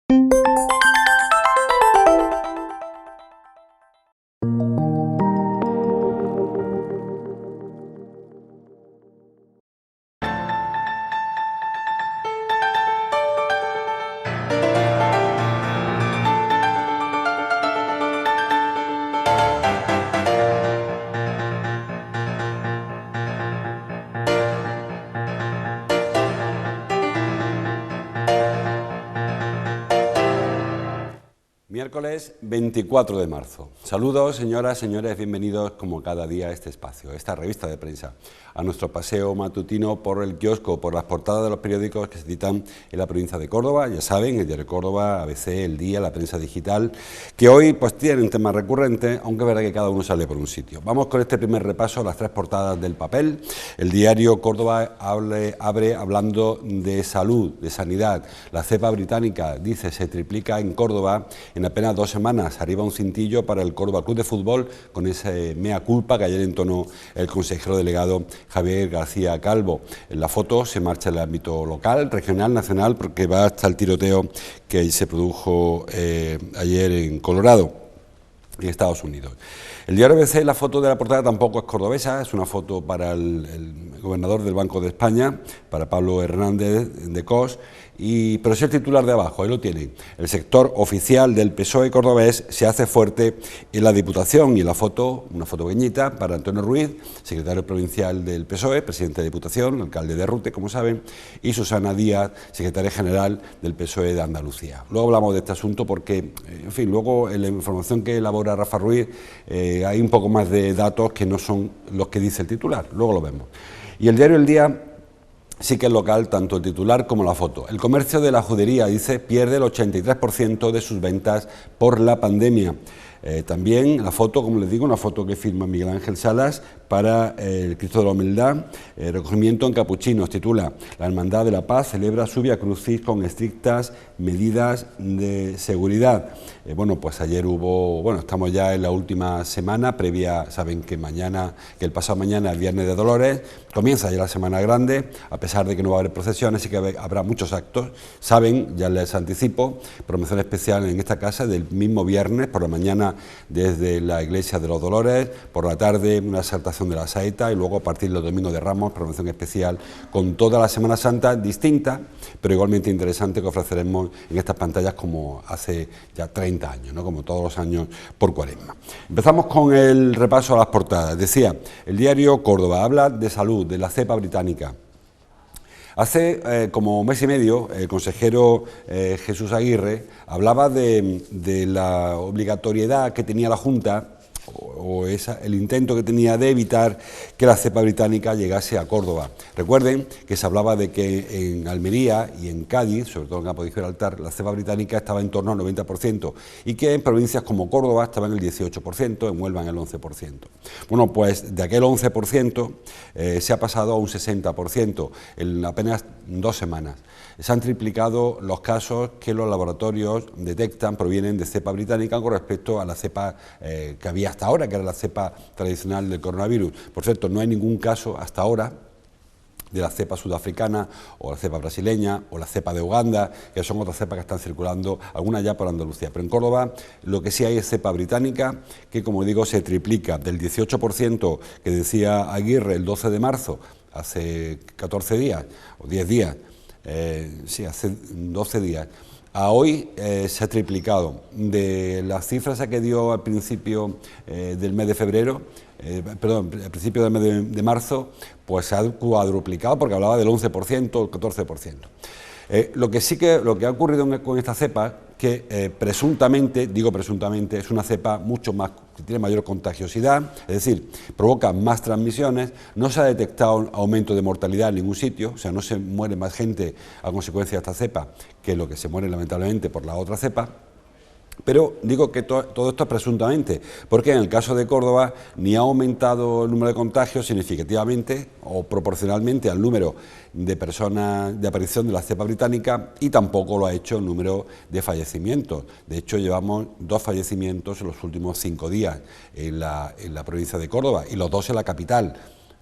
Miércoles 24 de marzo. Saludos, señoras, señores, bienvenidos como cada día a este espacio, esta revista de prensa, a nuestro paseo matutino por el kiosco, por las portadas de los periódicos que se editan en la provincia de Córdoba. Ya saben, el Diario de Córdoba, ABC, El Día, la prensa digital, que hoy pues tienen temas recurrentes, aunque es verdad que cada uno sale por un sitio. Vamos con este primer repaso a las tres portadas del papel. El Diario Córdoba abre hablando de salud, de sanidad. La cepa británica, dice, se triplica en Córdoba. En apenas 2 semanas arriba un cintillo para el Córdoba Club de Fútbol con ese mea culpa que ayer entonó el consejero delegado Javier García Calvo. En la foto se marcha en el ámbito local, regional, nacional, porque va hasta el tiroteo que se produjo ayer en Colorado, en Estados Unidos. El diario ABC, la foto de la portada tampoco es cordobesa, es una foto para el gobernador del Banco de España, para Pablo Hernández de Cos, pero es el titular de abajo, ahí lo tienen. El sector oficial del PSOE cordobés se hace fuerte en la Diputación, y en la foto, una foto pequeñita para Antonio Ruiz, secretario provincial del PSOE, presidente de Diputación, alcalde de Rute, como saben, y Susana Díaz, secretaria general del PSOE de Andalucía. Luego hablamos de este asunto porque, en fin, luego en la información que elabora Rafa Ruiz hay un poco más de datos que no son los que dice el titular, luego lo vemos. Y el diario El Día sí que es local, tanto el titular como la foto. El comercio de la judería, dice, pierde el 83% de sus ventas por la pandemia. También la foto, como les digo, una foto que firma Miguel Ángel Salas para el Cristo de la Humildad, recogimiento en Capuchinos, titula: La Hermandad de la Paz celebra su Vía Crucis con estrictas medidas de seguridad. Bueno, pues ayer estamos ya en la última semana previa, saben que el pasado mañana, el Viernes de Dolores, comienza ya la Semana Grande, a pesar de que no va a haber procesiones, sí que habrá muchos actos. Saben, ya les anticipo, promoción especial en esta casa del mismo viernes, por la mañana desde la Iglesia de los Dolores, por la tarde una exaltación de la saeta, y luego a partir del Domingo de Ramos, promoción especial con toda la Semana Santa, distinta, pero igualmente interesante, que ofreceremos en estas pantallas como hace ya 30 años, ¿no? Como todos los años por Cuaresma. Empezamos con el repaso a las portadas. Decía, el diario Córdoba habla de salud, de la cepa británica. Hace como mes y medio el consejero Jesús Aguirre hablaba de la obligatoriedad que tenía la Junta, el intento que tenía de evitar que la cepa británica llegase a Córdoba. Recuerden que se hablaba de que en Almería y en Cádiz, sobre todo en Campo de Gibraltar, la cepa británica estaba en torno al 90%, y que en provincias como Córdoba estaba en el 18%, en Huelva en el 11%. Bueno, pues de aquel 11% se ha pasado a un 60% en apenas 2 semanas. Se han triplicado los casos que los laboratorios detectan provienen de cepa británica con respecto a la cepa que había hasta ahora, que era la cepa tradicional del coronavirus. Por cierto, no hay ningún caso hasta ahora de la cepa sudafricana o la cepa brasileña o la cepa de Uganda, que son otras cepas que están circulando, algunas ya por Andalucía. Pero en Córdoba lo que sí hay es cepa británica, que, como digo, se triplica del 18% que decía Aguirre el 12 de marzo, hace 14 días o 10 días, hace 12 días, a hoy se ha triplicado. De las cifras que dio al principio del mes de febrero, al principio del mes de marzo, pues se ha cuadruplicado, porque hablaba del 11%, el 14%. Lo que ha ocurrido con esta cepa, que presuntamente, digo presuntamente, es una cepa mucho más, que tiene mayor contagiosidad, es decir, provoca más transmisiones. No se ha detectado aumento de mortalidad en ningún sitio, o sea, no se muere más gente a consecuencia de esta cepa que lo que se muere lamentablemente por la otra cepa. Pero digo que todo esto es presuntamente, porque en el caso de Córdoba ni ha aumentado el número de contagios significativamente o proporcionalmente al número de personas de aparición de la cepa británica, y tampoco lo ha hecho el número de fallecimientos. De hecho, llevamos 2 fallecimientos en los últimos 5 días en la provincia de Córdoba, y los 2 en la capital.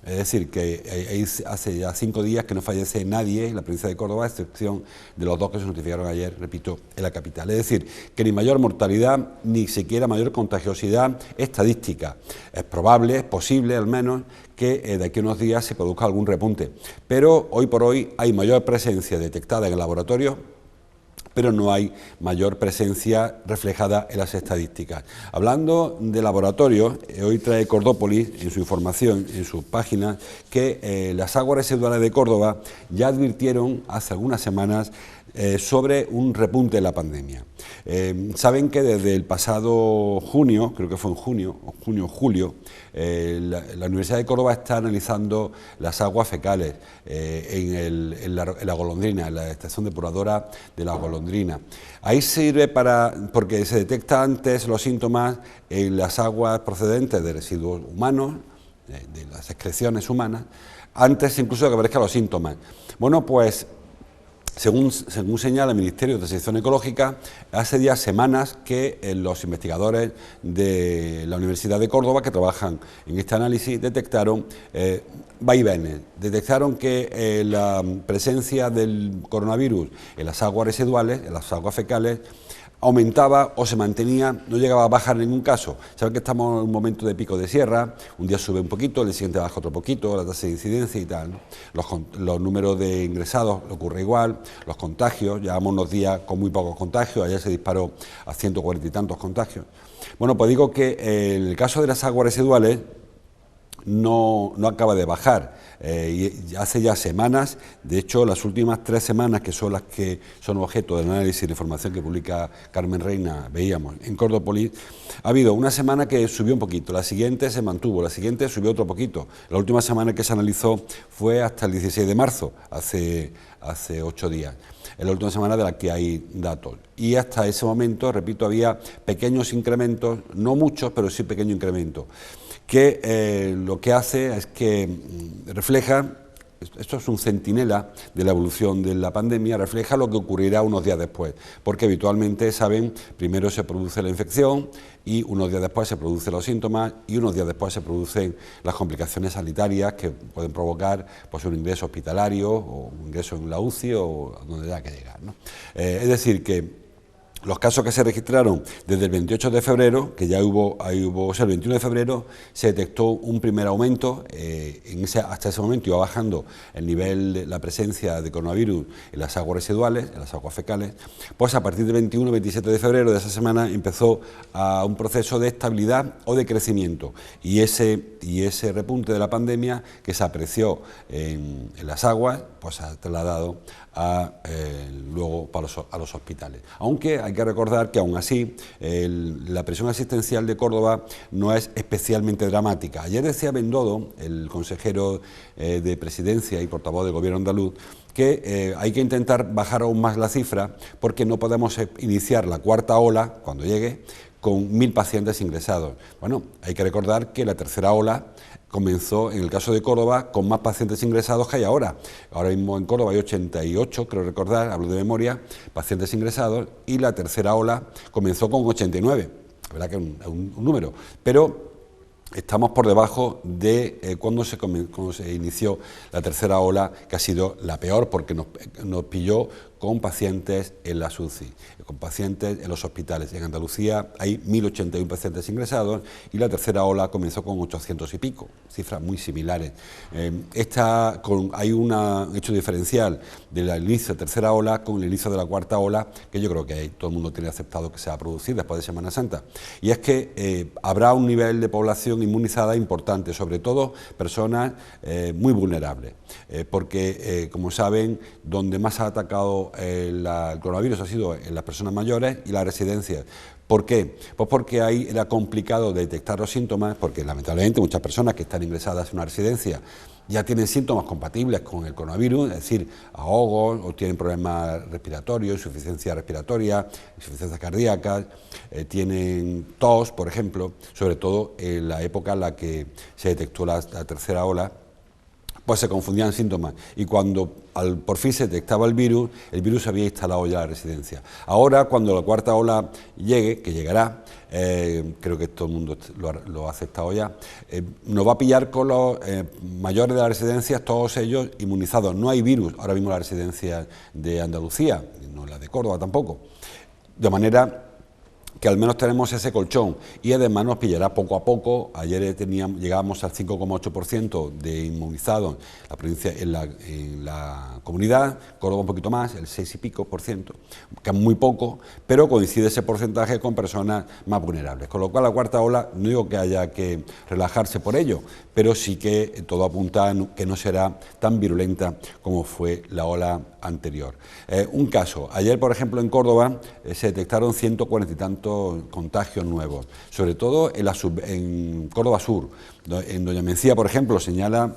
Es decir, que hace ya 5 días que no fallece nadie en la provincia de Córdoba, a excepción de los 2 que se notificaron ayer, repito, en la capital. Es decir, que ni mayor mortalidad, ni siquiera mayor contagiosidad estadística. Es probable, es posible al menos, que de aquí a unos días se produzca algún repunte. Pero hoy por hoy hay mayor presencia detectada en el laboratorio, pero no hay mayor presencia reflejada en las estadísticas. Hablando de laboratorios, hoy trae Cordópolis en su información, en sus páginas, que las aguas residuales de Córdoba ya advirtieron hace algunas semanas sobre un repunte de la pandemia. Saben que desde el pasado junio, creo que fue en julio, la Universidad de Córdoba está analizando las aguas fecales en la Golondrina, en la estación depuradora de la Golondrina. Ahí sirve porque se detecta antes los síntomas en las aguas procedentes de residuos humanos, de las excreciones humanas, antes incluso de que aparezcan los síntomas. Bueno, pues según señala el Ministerio de Transición Ecológica, hace ya semanas que los investigadores de la Universidad de Córdoba que trabajan en este análisis detectaron vaivenes, detectaron que la presencia del coronavirus en las aguas residuales, en las aguas fecales, aumentaba o se mantenía, no llegaba a bajar en ningún caso. Saben que estamos en un momento de pico de sierra, un día sube un poquito, el siguiente baja otro poquito, la tasa de incidencia y tal, ¿no? Los números de ingresados ocurre igual, los contagios, llevamos unos días con muy pocos contagios, ayer se disparó a 140 y tantos contagios. Bueno, pues digo que en el caso de las aguas residuales no acaba de bajar. Y hace ya semanas, de hecho las últimas 3 semanas, que son las que son objeto del análisis de información que publica Carmen Reina, veíamos en Cordópolis, ha habido una semana que subió un poquito, la siguiente se mantuvo, la siguiente subió otro poquito. La última semana que se analizó fue hasta el 16 de marzo, hace 8 días. Es la última semana de la que hay datos. Y hasta ese momento, repito, había pequeños incrementos, no muchos, pero sí pequeños incrementos, que lo que hace es que refleja, esto es un centinela de la evolución de la pandemia, refleja lo que ocurrirá unos días después, porque habitualmente, saben, primero se produce la infección y unos días después se producen los síntomas y unos días después se producen las complicaciones sanitarias que pueden provocar pues, un ingreso hospitalario o un ingreso en la UCI o a donde haya que llegar, ¿no? Es decir, que los casos que se registraron desde el 28 de febrero, que ya o sea, el 21 de febrero se detectó un primer aumento, hasta ese momento iba bajando el nivel de la presencia de coronavirus en las aguas residuales, en las aguas fecales, pues a partir del 21-27 de febrero de esa semana empezó un proceso de estabilidad o de crecimiento y ese repunte de la pandemia que se apreció en las aguas, pues ha trasladado luego a los hospitales. Aunque hay que recordar que aún así la presión asistencial de Córdoba no es especialmente dramática. Ayer decía Bendodo, el consejero de Presidencia y portavoz del Gobierno andaluz, que hay que intentar bajar aún más la cifra porque no podemos iniciar la cuarta ola, cuando llegue, con 1.000 pacientes ingresados. Bueno, hay que recordar que la tercera ola comenzó, en el caso de Córdoba, con más pacientes ingresados que hay ahora. Ahora mismo en Córdoba hay 88, creo recordar, hablo de memoria, pacientes ingresados, y la tercera ola comenzó con 89. La verdad que es un número, pero estamos por debajo de cuando se inició la tercera ola, que ha sido la peor porque nos pilló con pacientes en las UCI, con pacientes en los hospitales. En Andalucía hay 1.081 pacientes ingresados y la tercera ola comenzó con 800 y pico, cifras muy similares. Hay un hecho diferencial del inicio de tercera ola con el inicio de la cuarta ola, que yo creo que todo el mundo tiene aceptado que se va a producir después de Semana Santa. Y es que habrá un nivel de población inmunizada importante, sobre todo personas muy vulnerables, porque, como saben, donde más ha atacado el coronavirus ha sido en las personas mayores y las residencias. ¿Por qué? Pues porque ahí era complicado detectar los síntomas, porque lamentablemente muchas personas que están ingresadas en una residencia ya tienen síntomas compatibles con el coronavirus, es decir, ahogos o tienen problemas respiratorios, insuficiencia respiratoria, insuficiencias cardíacas, tienen tos, por ejemplo, sobre todo en la época en la que se detectó la tercera ola, pues se confundían síntomas y cuando por fin se detectaba el virus se había instalado ya en la residencia. Ahora, cuando la cuarta ola llegue, que llegará, creo que todo el mundo lo ha aceptado ya, nos va a pillar con los mayores de las residencias, todos ellos inmunizados. No hay virus ahora mismo en la residencia de Andalucía, no en la de Córdoba tampoco, de manera que al menos tenemos ese colchón y además nos pillará poco a poco. Ayer llegábamos al 5,8% de inmunizados la provincia, en la comunidad, Córdoba un poquito más, el 6 y pico por ciento, que es muy poco, pero coincide ese porcentaje con personas más vulnerables. Con lo cual la cuarta ola, no digo que haya que relajarse por ello, pero sí que todo apunta a que no será tan virulenta como fue la ola anterior. Un caso, ayer por ejemplo en Córdoba se detectaron 140 y tantos contagios nuevos, sobre todo en Córdoba Sur. En Doña Mencía, por ejemplo, señala,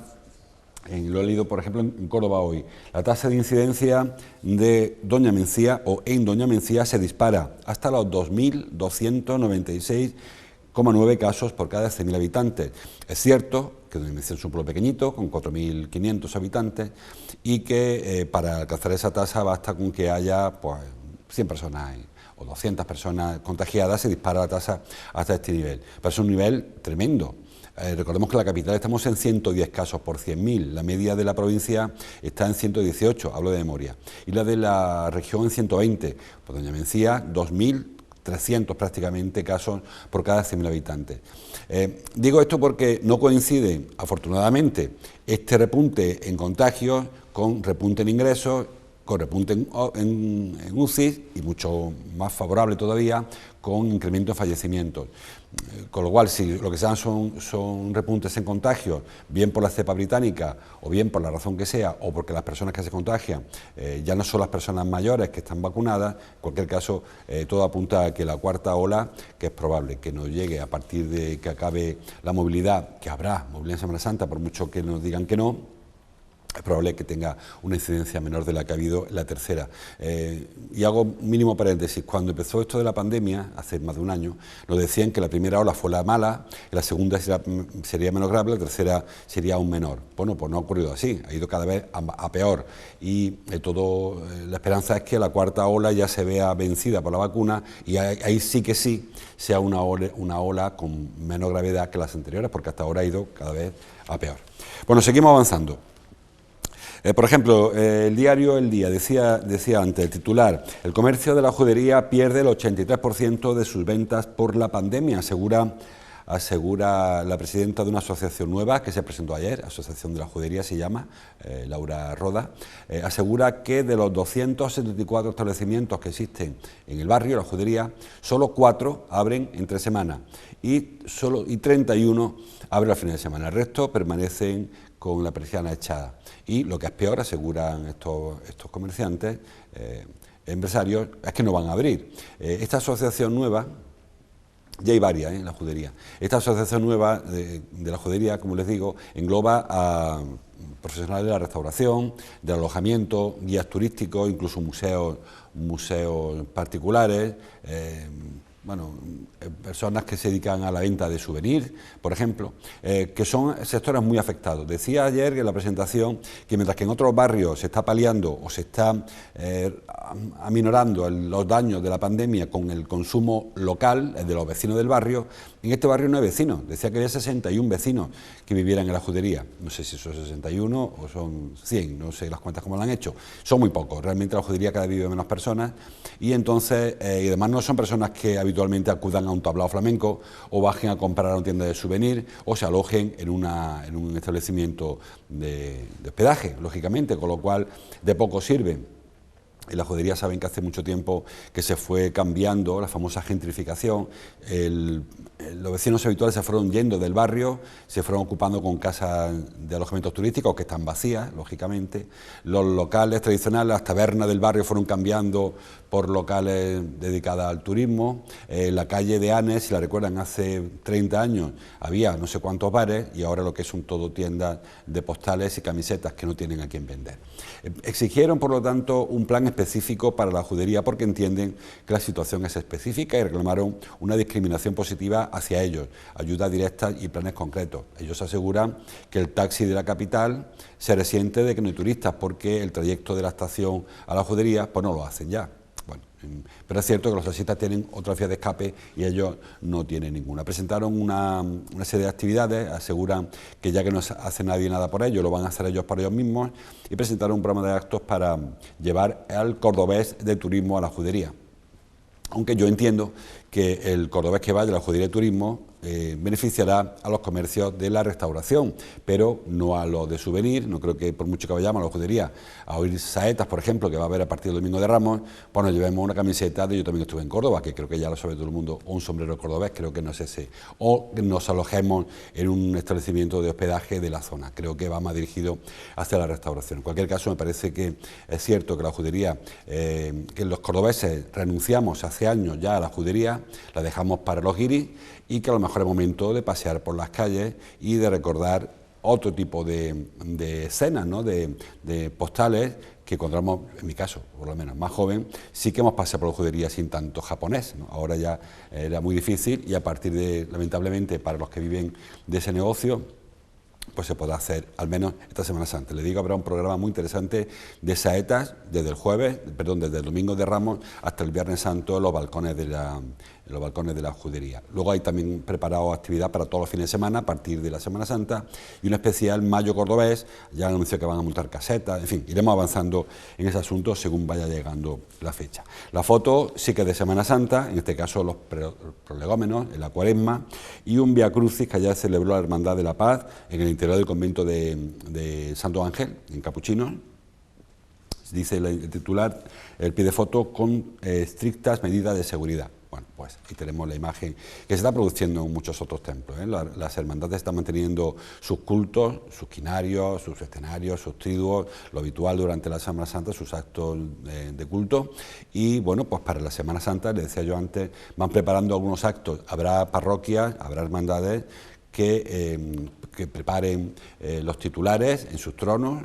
lo he leído por ejemplo en Córdoba hoy, la tasa de incidencia de Doña Mencía o en Doña Mencía se dispara hasta los 2.296,9 casos por cada 100.000 habitantes. Es cierto que Doña Mencía es un pueblo pequeñito, con 4.500 habitantes, y que para alcanzar esa tasa basta con que haya pues 100 personas o 200 personas contagiadas, se dispara la tasa hasta este nivel. Pero es un nivel tremendo. Recordemos que en la capital estamos en 110 casos por 100.000, la media de la provincia está en 118, hablo de memoria, y la de la región en 120, pues Doña Mencía 2.300 prácticamente casos por cada 100.000 habitantes. Digo esto porque no coincide, afortunadamente, este repunte en contagios con repunte en ingresos, con repunte en UCI y mucho más favorable todavía con incremento en fallecimientos. Con lo cual, si lo que sean son repuntes en contagios, bien por la cepa británica o bien por la razón que sea, o porque las personas que se contagian ya no son las personas mayores que están vacunadas, en cualquier caso, todo apunta a que la cuarta ola, que es probable que nos llegue a partir de que acabe la movilidad, que habrá movilidad en Semana Santa, por mucho que nos digan que no, es probable que tenga una incidencia menor de la que ha habido en la tercera. Y hago un mínimo paréntesis. Cuando empezó esto de la pandemia, hace más de un año, nos decían que la primera ola fue la mala, la segunda sería menos grave, la tercera sería aún menor. Bueno, pues no ha ocurrido así, ha ido cada vez a peor. Y la esperanza es que la cuarta ola ya se vea vencida por la vacuna y ahí sí que sí sea una ola con menos gravedad que las anteriores, porque hasta ahora ha ido cada vez a peor. Bueno, seguimos avanzando. Por ejemplo, el diario El Día decía antes, el titular, el comercio de la judería pierde el 83% de sus ventas por la pandemia, asegura la presidenta de una asociación nueva que se presentó ayer, Asociación de la Judería se llama, Laura Roda, asegura que de los 274 establecimientos que existen en el barrio, la judería, solo 4 abren entre semana y 31 abren los fines de semana, el resto permanecen con la persiana echada. Y lo que es peor, aseguran estos comerciantes, empresarios, es que no van a abrir. Esta asociación nueva, ya hay varias en la judería, esta asociación nueva de la judería, como les digo, engloba a profesionales de la restauración, del alojamiento, guías turísticos, incluso museos particulares, personas que se dedican a la venta de souvenirs, por ejemplo, que son sectores muy afectados. Decía ayer en la presentación que mientras que en otros barrios se está paliando o se está aminorando los daños de la pandemia con el consumo local, el de los vecinos del barrio, en este barrio no hay vecinos. Decía que había 61 vecinos que vivieran en la judería. No sé si son 61 o son 100, no sé las cuentas cómo lo han hecho. Son muy pocos, realmente la judería cada vez vive menos personas y entonces, y además no son personas que habitualmente acudan a un tablao flamenco o bajen a comprar a una tienda de souvenir o se alojen en un establecimiento de hospedaje, lógicamente, con lo cual de poco sirve. En la judería saben que hace mucho tiempo que se fue cambiando la famosa gentrificación, los vecinos habituales se fueron yendo del barrio, se fueron ocupando con casas de alojamientos turísticos que están vacías, lógicamente, los locales tradicionales, las tabernas del barrio fueron cambiando por locales dedicados al turismo, la calle de Anes, si la recuerdan, hace 30 años había no sé cuántos bares y ahora lo que son todo tiendas de postales y camisetas que no tienen a quién vender. Exigieron, por lo tanto, un plan específico para la judería porque entienden que la situación es específica y reclamaron una discriminación positiva hacia ellos, ayudas directas y planes concretos. Ellos aseguran que el taxi de la capital se resiente de que no hay turistas porque el trayecto de la estación a la judería pues no lo hacen ya. Bueno, pero es cierto que los taxistas tienen otra vía de escape y ellos no tienen ninguna. Presentaron una serie de actividades, aseguran que ya que no hace nadie nada por ellos, lo van a hacer ellos por ellos mismos, y presentaron un programa de actos para llevar al cordobés de turismo a la judería. Aunque yo entiendo que el cordobés que vaya a la judería de turismo beneficiará a los comercios de la restauración, pero no a los de souvenir. No creo que por mucho que vayamos a la judería a oír saetas, por ejemplo, que va a haber a partir del Domingo de Ramos, pues nos llevemos una camiseta de Yo también estuve en Córdoba, que creo que ya lo sabe todo el mundo, o un sombrero cordobés, creo que no es ese, o nos alojemos en un establecimiento de hospedaje de la zona. Creo que va más dirigido hacia la restauración. En cualquier caso, me parece que es cierto que la judería, que los cordobeses renunciamos hace años ya a la judería, la dejamos para los guiris, y que a lo mejor es momento de pasear por las calles y de recordar otro tipo de escenas, ¿no? de postales que cuando éramos, en mi caso, por lo menos más joven, sí que hemos paseado por la judería sin tanto japonés, ¿no? Ahora ya era muy difícil y a partir de, lamentablemente, para los que viven de ese negocio, pues se podrá hacer, al menos esta Semana Santa. Le digo, habrá un programa muy interesante de saetas desde el Domingo de Ramos hasta el Viernes Santo en los balcones de la judería. Luego hay también preparado actividad para todos los fines de semana a partir de la Semana Santa y un especial Mayo Cordobés. Ya han anunciado que van a montar casetas, en fin, iremos avanzando en ese asunto según vaya llegando la fecha. La foto sí que es de Semana Santa, en este caso los prolegómenos, en la Cuaresma, y un Vía Crucis que ayer celebró la Hermandad de la Paz en el interior del convento de Santo Ángel, en Capuchinos. Dice el titular, el pie de foto, con estrictas medidas de seguridad. Bueno, pues ahí tenemos la imagen que se está produciendo en muchos otros templos, ¿eh? Las hermandades están manteniendo sus cultos, sus quinarios, sus escenarios, sus triduos, lo habitual durante la Semana Santa, sus actos de culto. Y bueno, pues para la Semana Santa, les decía yo antes, van preparando algunos actos. Habrá parroquias, habrá hermandades que preparen los titulares en sus tronos,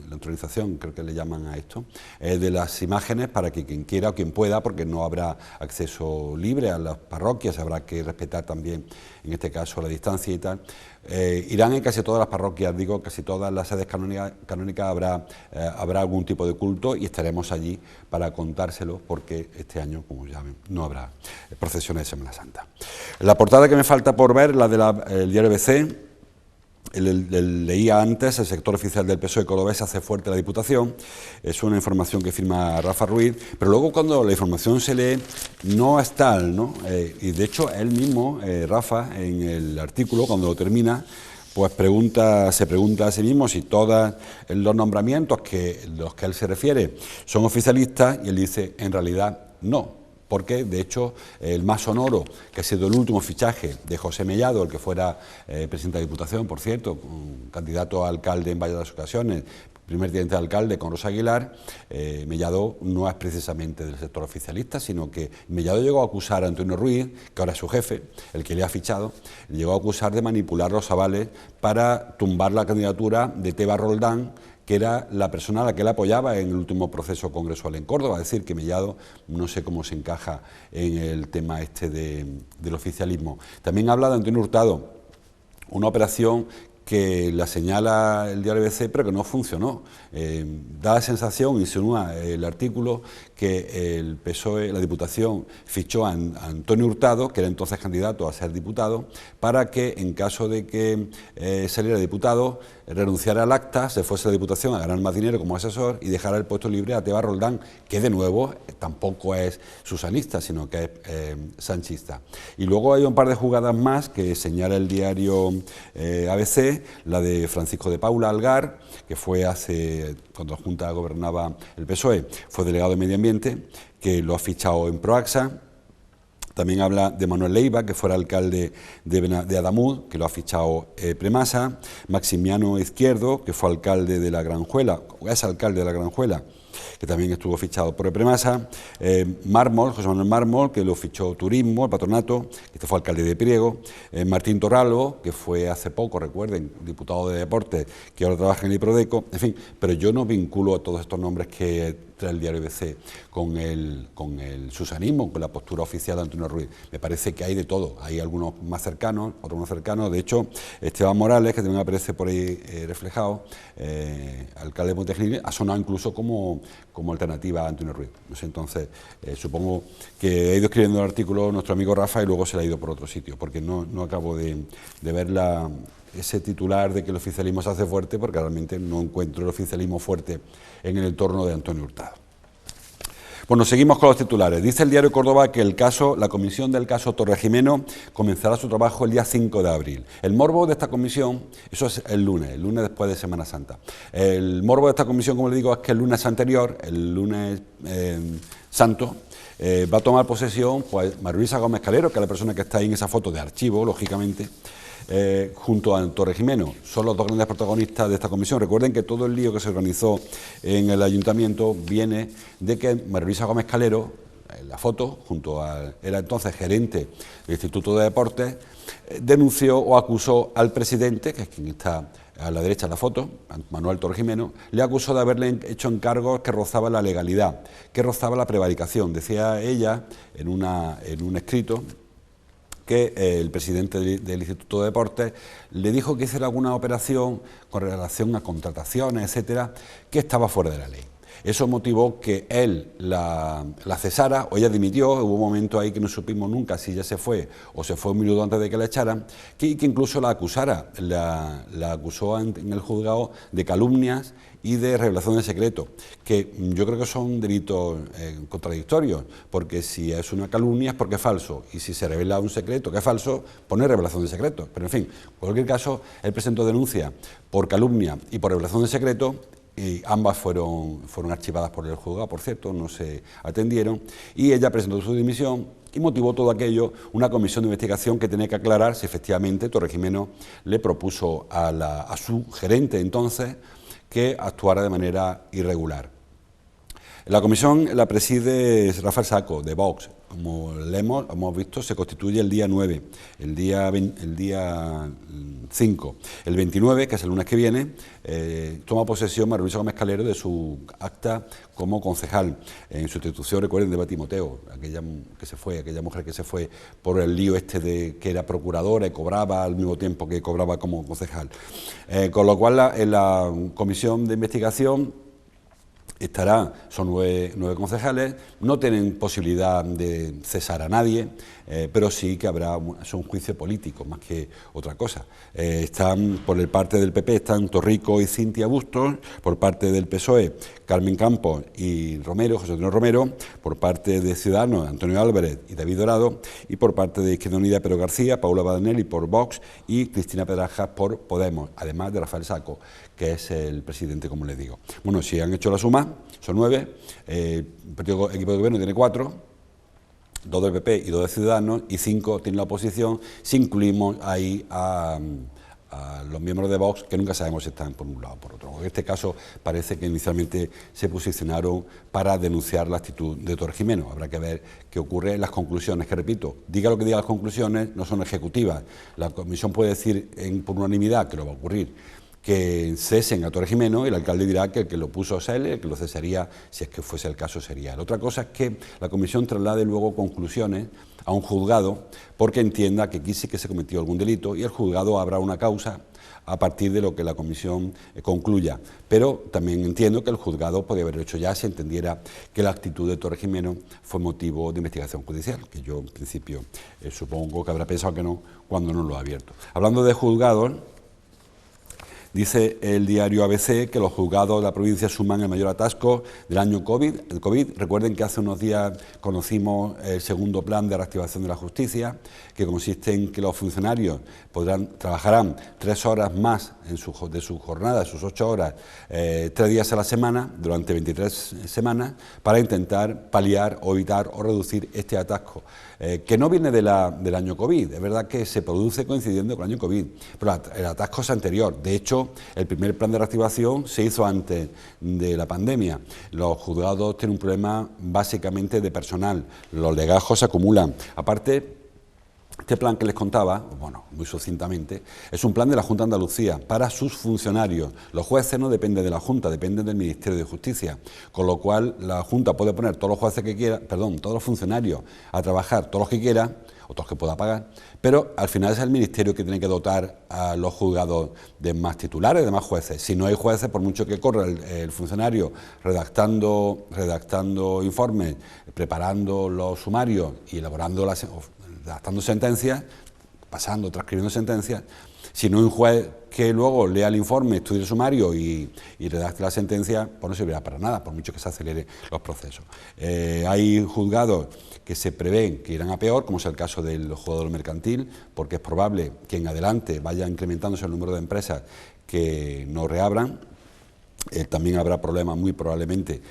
la entronización creo que le llaman a esto, de las imágenes para que quien quiera o quien pueda, porque no habrá acceso libre a las parroquias, habrá que respetar también en este caso la distancia y tal. Irán en casi todas las parroquias, digo, casi todas las sedes canónicas habrá algún tipo de culto y estaremos allí para contárselo, porque este año, como ya ven, no habrá procesiones de Semana Santa. La portada que me falta por ver, la del diario ABC, leía antes, el sector oficial del PSOE cordobés hace fuerte la Diputación, es una información que firma Rafa Ruiz, pero luego cuando la información se lee no es tal, ¿no? Y de hecho él mismo, Rafa, en el artículo, cuando lo termina, pues se pregunta a sí mismo si todos los nombramientos los que él se refiere son oficialistas, y él dice, en realidad no. Porque, de hecho, el más sonoro, que ha sido el último fichaje de José Mellado, el que fuera presidente de la Diputación, por cierto, candidato a alcalde en varias ocasiones, primer teniente de alcalde con Rosa Aguilar, Mellado no es precisamente del sector oficialista, sino que Mellado llegó a acusar a Antonio Ruiz, que ahora es su jefe, el que le ha fichado, llegó a acusar de manipular los avales para tumbar la candidatura de Teba Roldán, que era la persona a la que él apoyaba en el último proceso congresual en Córdoba. Es decir, que Mellado no sé cómo se encaja en el tema este del oficialismo. También habla de Antonio Hurtado, una operación que la señala el diario ABC, pero que no funcionó. Da la sensación, insinúa el artículo, que el PSOE, la Diputación, fichó a Antonio Hurtado, que era entonces candidato a ser diputado, para que en caso de que saliera diputado, renunciara al acta, se fuese a la Diputación a ganar más dinero como asesor y dejara el puesto libre a Teba Roldán, que de nuevo tampoco es susanista, sino que es sanchista. Y luego hay un par de jugadas más que señala el diario ABC, la de Francisco de Paula Algar, que fue cuando la Junta gobernaba el PSOE, fue delegado de Medio Ambiente, que lo ha fichado en Proaxa. También habla de Manuel Leiva, que fuera alcalde de Adamuz, que lo ha fichado Premasa. Maximiano Izquierdo, que fue alcalde de La Granjuela, o es alcalde de La Granjuela, que también estuvo fichado por Epremasa, Mármol, José Manuel Mármol, que lo fichó Turismo, el Patronato, que este fue alcalde de Priego, Martín Torralbo, que fue hace poco, recuerden, diputado de Deportes, que ahora trabaja en el Iprodeco, en fin, pero yo no vinculo a todos estos nombres que trae el diario ABC con el susanismo, con la postura oficial de Antonio Ruiz. Me parece que hay de todo, hay algunos más cercanos, otros no cercanos. De hecho, Esteban Morales, que también aparece por ahí reflejado, alcalde de Montegnil, ha sonado incluso como alternativa a Antonio Ruiz. No sé, entonces, supongo que ha ido escribiendo el artículo nuestro amigo Rafa y luego se le ha ido por otro sitio, porque no acabo de ver ese titular de que el oficialismo se hace fuerte, porque realmente no encuentro el oficialismo fuerte en el entorno de Antonio Hurtado. Bueno, seguimos con los titulares. Dice el diario Córdoba que la comisión del caso Torregimeno comenzará su trabajo el día 5 de abril. El morbo de esta comisión, eso es el lunes después de Semana Santa. El morbo de esta comisión, como le digo, es que el lunes anterior, el lunes santo, va a tomar posesión pues María Luisa Gómez Calero, que es la persona que está ahí en esa foto de archivo, lógicamente, junto a Torregimeno. Son los dos grandes protagonistas de esta comisión. Recuerden que todo el lío que se organizó en el ayuntamiento viene de que María Luisa Gómez Calero, en la foto, era entonces gerente del Instituto de Deportes, denunció o acusó al presidente, que es quien está a la derecha de la foto, Manuel Torregimeno, le acusó de haberle hecho encargos que rozaban la legalidad, que rozaba la prevaricación. Decía ella en un escrito que el presidente del Instituto de Deportes le dijo que hiciera alguna operación con relación a contrataciones, etcétera, que estaba fuera de la ley. Eso motivó que él la cesara, o ella dimitió. Hubo un momento ahí que no supimos nunca si ella se fue o se fue un minuto antes de que la echaran, que incluso la acusara, la acusó en el juzgado de calumnias y de revelación de secreto, que yo creo que son delitos contradictorios, porque si es una calumnia es porque es falso, y si se revela un secreto que es falso, pone revelación de secreto. Pero en fin, en cualquier caso, él presentó denuncia por calumnia y por revelación de secreto, y ambas fueron archivadas por el juzgado, por cierto, no se atendieron, y ella presentó su dimisión y motivó todo aquello una comisión de investigación que tenía que aclarar si efectivamente Torregimeno le propuso a su gerente entonces que actuara de manera irregular. La comisión la preside Rafael Saco, de Vox. Como hemos visto, se constituye el día 9, el día 5. El 29, que es el lunes que viene, toma posesión María Luisa Gómez Calero de su acta como concejal en sustitución, recuerden, de Eva Timoteo, aquella mujer que se fue por el lío de que era procuradora y cobraba al mismo tiempo que cobraba como concejal. Con lo cual, en la comisión de investigación son nueve concejales, no tienen posibilidad de cesar a nadie, pero sí que habrá un juicio político más que otra cosa. Están por el parte del PP, están Torrico y Cintia Bustos, por parte del PSOE, Carmen Campos y José Antonio Romero, por parte de Ciudadanos, Antonio Álvarez y David Dorado, y por parte de Izquierda Unida, Pedro García, Paula Badanelli por Vox y Cristina Pedrajas por Podemos, además de Rafael Saco, que es el presidente, como les digo. Bueno, si han hecho la suma, son 9, el equipo de gobierno tiene 4, 2 del PP y 2 de Ciudadanos, y 5 tiene la oposición, si incluimos ahí a los miembros de Vox, que nunca sabemos si están por un lado o por otro. En este caso parece que inicialmente se posicionaron para denunciar la actitud de Torregimeno. Habrá que ver qué ocurre en las conclusiones, que repito, diga lo que diga las conclusiones, no son ejecutivas. La comisión puede decir por unanimidad que lo va a ocurrir, que cesen a Torregimeno, y el alcalde dirá que el que lo puso es él, el que lo cesaría, si es que fuese el caso, sería él. Otra cosa es que la comisión traslade luego conclusiones a un juzgado porque entienda que aquí sí que se cometió algún delito, y el juzgado habrá una causa a partir de lo que la comisión concluya. Pero también entiendo que el juzgado podría haberlo hecho ya si entendiera que la actitud de Torregimeno fue motivo de investigación judicial, que yo en principio supongo que habrá pensado que no cuando no lo ha abierto. Hablando de juzgados, dice el diario ABC que los juzgados de la provincia suman el mayor atasco del año COVID. El COVID, recuerden que hace unos días conocimos el segundo plan de reactivación de la justicia, que consiste en que los funcionarios trabajarán 3 horas más de su jornada, sus 8 horas, 3 días a la semana, durante 23 semanas, para intentar paliar o evitar o reducir este atasco, que no viene del año COVID. Es verdad que se produce coincidiendo con el año COVID, pero el atasco es anterior. De hecho, hecho, el primer plan de reactivación se hizo antes de la pandemia. Los juzgados tienen un problema básicamente de personal, los legajos se acumulan. Aparte, este plan que les contaba, bueno, muy sucintamente, es un plan de la Junta de Andalucía para sus funcionarios. Los jueces no dependen de la Junta, dependen del Ministerio de Justicia, con lo cual la Junta puede poner todos los jueces que quiera, perdón, todos los funcionarios a trabajar, todos los que quiera, o todos los que pueda pagar, pero al final es el Ministerio que tiene que dotar a los juzgados de más titulares, de más jueces. Si no hay jueces, por mucho que corra el funcionario redactando informes, preparando los sumarios y elaborando redactando sentencias, transcribiendo sentencias, si no hay un juez que luego lea el informe, estudie el sumario y redacte la sentencia, pues no servirá para nada, por mucho que se acelere los procesos. Hay juzgados que se prevén que irán a peor, como es el caso del juzgado mercantil, porque es probable que en adelante vaya incrementándose el número de empresas que no reabran. También habrá problemas muy probablemente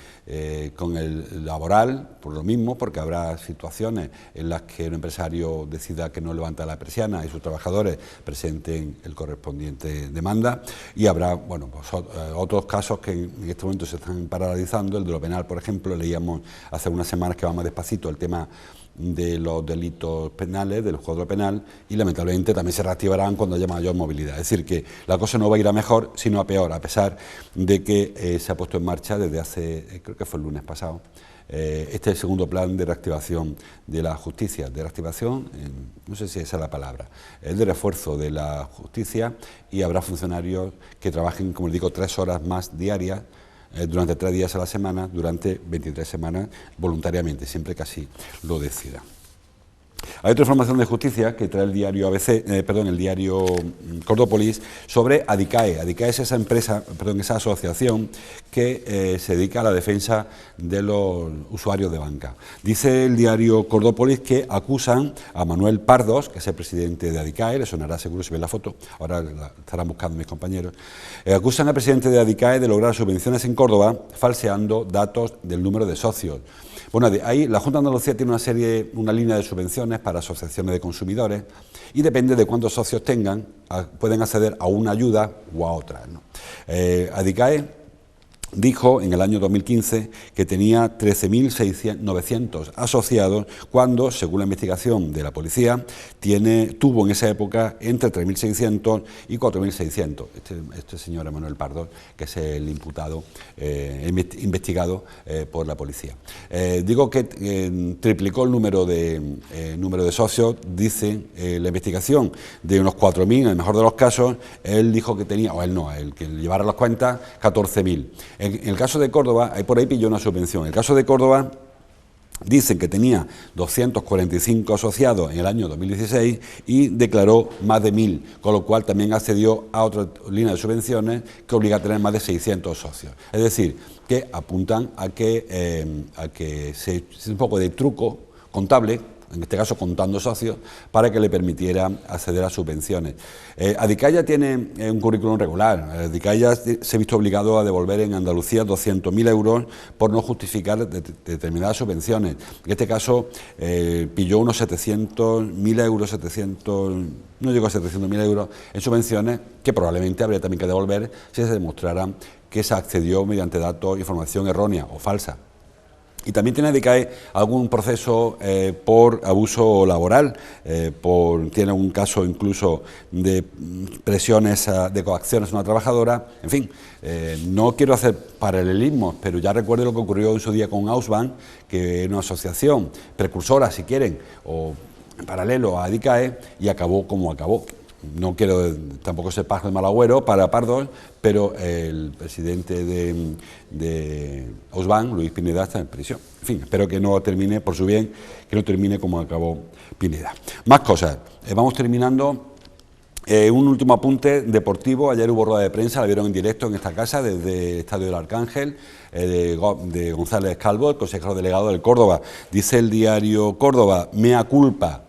con el laboral, por lo mismo, porque habrá situaciones en las que un empresario decida que no levanta la persiana y sus trabajadores presenten el correspondiente demanda, y habrá bueno, pues, otros casos que en este momento se están paralizando. El de lo penal, por ejemplo, leíamos hace unas semanas que va más despacito el tema de los delitos penales, del juzgado penal, y lamentablemente también se reactivarán cuando haya mayor movilidad. Es decir, que la cosa no va a ir a mejor, sino a peor, a pesar de que se ha puesto en marcha desde hace, creo que fue el lunes pasado, este es el segundo plan de reactivación de la justicia, de reactivación, no sé si esa es la palabra, es de refuerzo de la justicia, y habrá funcionarios que trabajen, como les digo, 3 horas más diarias, durante 3 días a la semana, durante 23 semanas, voluntariamente, siempre que así lo decida. Hay otra información de justicia que trae el diario el diario Cordópolis sobre Adicae. Adicae es esa empresa, esa asociación que se dedica a la defensa de los usuarios de banca. Dice el diario Cordópolis que acusan a Manuel Pardos, que es el presidente de Adicae, le sonará seguro si ven la foto, ahora la estarán buscando mis compañeros, acusan al presidente de Adicae de lograr subvenciones en Córdoba falseando datos del número de socios. Bueno, ahí la Junta de Andalucía tiene una línea de subvenciones para asociaciones de consumidores, y depende de cuántos socios tengan, pueden acceder a una ayuda o a otra, ¿no? Adicae dijo en el año 2015 que tenía 13.900 asociados, cuando, según la investigación de la policía, tuvo en esa época entre 3.600 y 4.600. Este señor Manuel Pardos, que es el imputado, investigado por la policía. Digo que triplicó el número de socios, dice la investigación, de unos 4.000, en el mejor de los casos. Él dijo que tenía, o él no, el que llevara las cuentas, 14.000. En el caso de Córdoba, ahí por ahí pilló una subvención. En el caso de Córdoba, dicen que tenía 245 asociados en el año 2016 y declaró más de 1.000, con lo cual también accedió a otra línea de subvenciones que obliga a tener más de 600 socios. Es decir, que apuntan a que se un poco de truco contable, en este caso contando socios, para que le permitiera acceder a subvenciones. Adicae ya tiene un currículum regular. Adicae ya se ha visto obligado a devolver en Andalucía 200.000 euros por no justificar determinadas subvenciones. En este caso pilló unos 700.000 euros, no llegó a 700.000 euros en subvenciones, que probablemente habría también que devolver si se demostrara que se accedió mediante datos, información errónea o falsa. Y también tiene Adicae algún proceso por abuso laboral, tiene un caso incluso de presiones, de coacciones a una trabajadora. En fin, no quiero hacer paralelismos, pero ya recuerdo lo que ocurrió en su día con Ausban, que es una asociación precursora, si quieren, o en paralelo a Adicae, y acabó como acabó. No quiero tampoco ser pajo de mal agüero para Pardos, pero el presidente de Ausban, Luis Pineda, está en prisión. En fin, espero que no termine, por su bien, que no termine como acabó Pineda. Más cosas. Vamos terminando. Un último apunte deportivo. Ayer hubo rueda de prensa, la vieron en directo en esta casa, desde el Estadio del Arcángel, de González Calvo, el consejero delegado del Córdoba. Dice el diario Córdoba: mea culpa.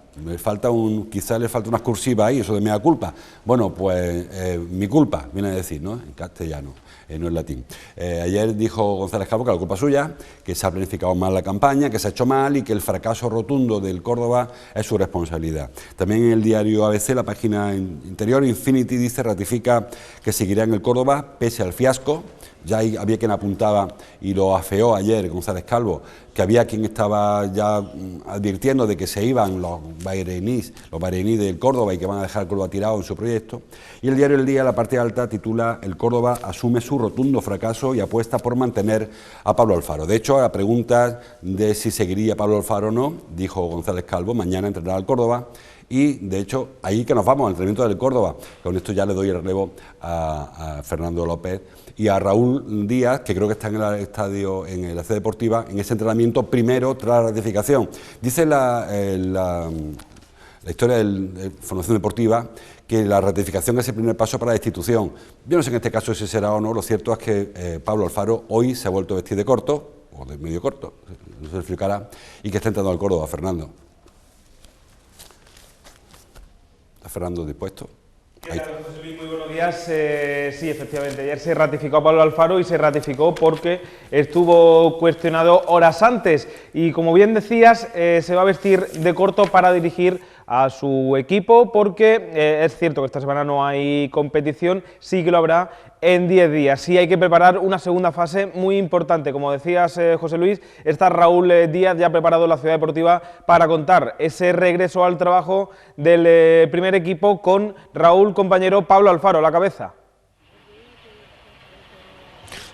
quizás le falta unas cursivas ahí, eso de mea culpa. Bueno, pues mi culpa, viene a decir, ¿no? En castellano, no en latín. Ayer dijo González Calvo que la culpa es suya, que se ha planificado mal la campaña, que se ha hecho mal y que el fracaso rotundo del Córdoba es su responsabilidad. También en el diario ABC, la página interior, Infinity dice, ratifica que seguirá en el Córdoba pese al fiasco. Ya había quien apuntaba y lo afeó ayer González Calvo, que había quien estaba ya advirtiendo de que se iban los bahreiníes del Córdoba y que van a dejar el Córdoba tirado en su proyecto. Y el diario El Día, la parte alta, titula "El Córdoba asume su rotundo fracaso y apuesta por mantener a Pablo Alfaro". De hecho, a la pregunta de si seguiría Pablo Alfaro o no, dijo González Calvo, mañana entrenará al Córdoba. Y, de hecho, ahí que nos vamos, al entrenamiento del Córdoba. Con esto ya le doy el relevo a Fernando López y a Raúl Díaz, que creo que está en el estadio, en la sede deportiva, en ese entrenamiento primero tras la ratificación. Dice la historia de Formación Deportiva que la ratificación es el primer paso para la destitución. Yo no sé en este caso si será o no, lo cierto es que Pablo Alfaro hoy se ha vuelto a vestir de corto, o de medio corto, no se explicará, y que está entrando al Córdoba, Fernando. Fernando, dispuesto. ¿Qué tal, José Luis? Muy buenos días. Sí, efectivamente, ayer se ratificó a Pablo Alfaro y se ratificó porque estuvo cuestionado horas antes y, como bien decías, se va a vestir de corto para dirigir a su equipo porque es cierto que esta semana no hay competición, sí que lo habrá en 10 días. Sí hay que preparar una segunda fase muy importante. Como decías, José Luis, está Raúl Díaz ya preparado en la Ciudad Deportiva para contar ese regreso al trabajo del primer equipo con Raúl, compañero Pablo Alfaro a la cabeza.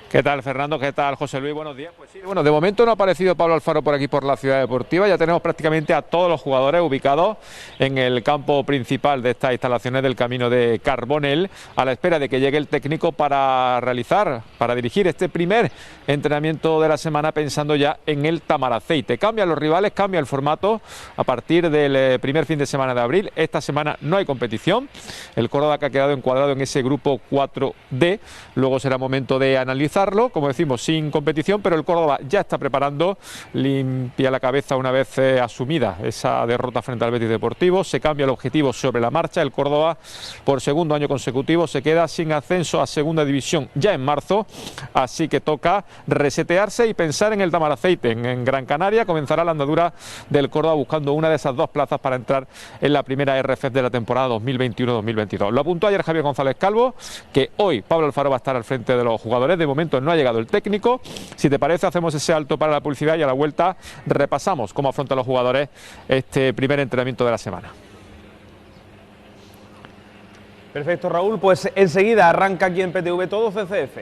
¿Qué tal, Fernando? ¿Qué tal, José Luis? Buenos días. Pues sí, bueno, de momento no ha aparecido Pablo Alfaro por aquí, por la Ciudad Deportiva. Ya tenemos prácticamente a todos los jugadores ubicados en el campo principal de estas instalaciones del Camino de Carbonell, a la espera de que llegue el técnico para dirigir este primer entrenamiento de la semana, pensando ya en el Tamaraceite. Cambian los rivales, cambia el formato a partir del primer fin de semana de abril. Esta semana no hay competición. El Córdoba, que ha quedado encuadrado en ese grupo 4D. Luego será momento de analizar, como decimos, sin competición, pero el Córdoba ya está preparando, limpia la cabeza una vez asumida esa derrota frente al Betis Deportivo, se cambia el objetivo sobre la marcha. El Córdoba, por segundo año consecutivo, se queda sin ascenso a segunda división ya en marzo, así que toca resetearse y pensar en el Tamaraceite. En Gran Canaria comenzará la andadura del Córdoba buscando una de esas dos plazas para entrar en la primera RFF de la temporada 2021-2022. Lo apuntó ayer Javier González Calvo, que hoy Pablo Alfaro va a estar al frente de los jugadores. De momento no ha llegado el técnico. Si te parece, hacemos ese alto para la publicidad y a la vuelta repasamos cómo afrontan los jugadores este primer entrenamiento de la semana. Perfecto, Raúl, pues enseguida arranca aquí en PTV Todo CCF.